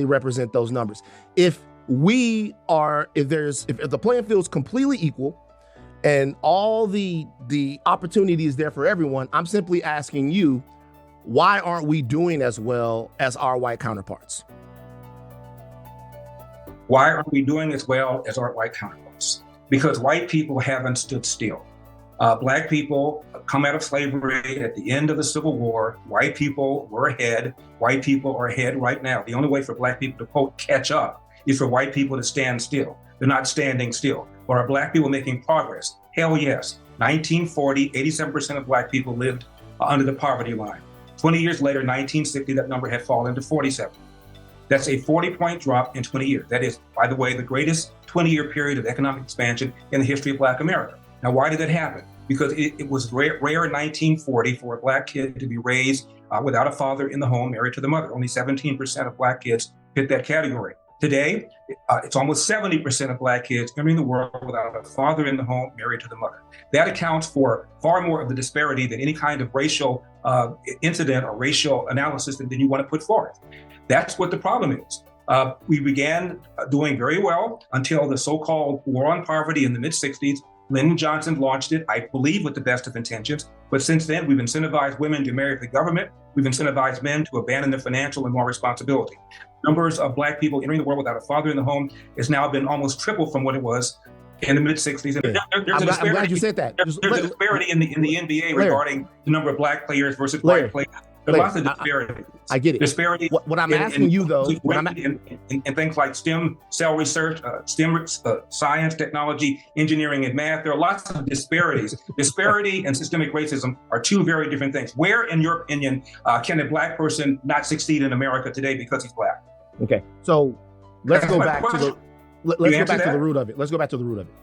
represent those numbers. If the playing field is completely equal and all the opportunity is there for everyone, I'm simply asking you, why aren't we doing as well as our white counterparts? Why aren't we doing as well as our white counterparts? Because white people haven't stood still. Black people come out of slavery at the end of the Civil War. White people were ahead. White people are ahead right now. The only way for Black people to, quote, catch up is for white people to stand still. They're not standing still. But are Black people making progress? Hell yes. 1940, 87% of Black people lived under the poverty line. 20 years later, 1960, that number had fallen to 47. That's a 40-point drop in 20 years. That is, by the way, the greatest 20-year period of economic expansion in the history of Black America. Now, why did that happen? Because it was rare in 1940 for a Black kid to be raised without a father in the home, married to the mother. Only 17% of Black kids fit that category. Today, it's almost 70% of Black kids entering the world without a father in the home, married to the mother. That accounts for far more of the disparity than any kind of racial incident or racial analysis that you want to put forth. That's what the problem is. We began doing very well until the so-called war on poverty in the mid-60s. Lyndon Johnson launched it, I believe, with the best of intentions. But since then, we've incentivized women to marry the government. We've incentivized men to abandon their financial and moral responsibility. Numbers of Black people entering the world without a father in the home has now been almost triple from what it was in the mid-60s. And I'm glad you said that. There's a disparity in the NBA regarding the number of Black players versus white players. There's lots of disparities. I get it. Disparity. What I'm asking you, though, in things like STEM, cell research, STEM, science, technology, engineering, and math, there are lots of disparities. Disparity and systemic racism are two very different things. Where, in your opinion, can a Black person not succeed in America today because he's Black? Okay, so let's go back to the root of it. Let's go back to the root of it.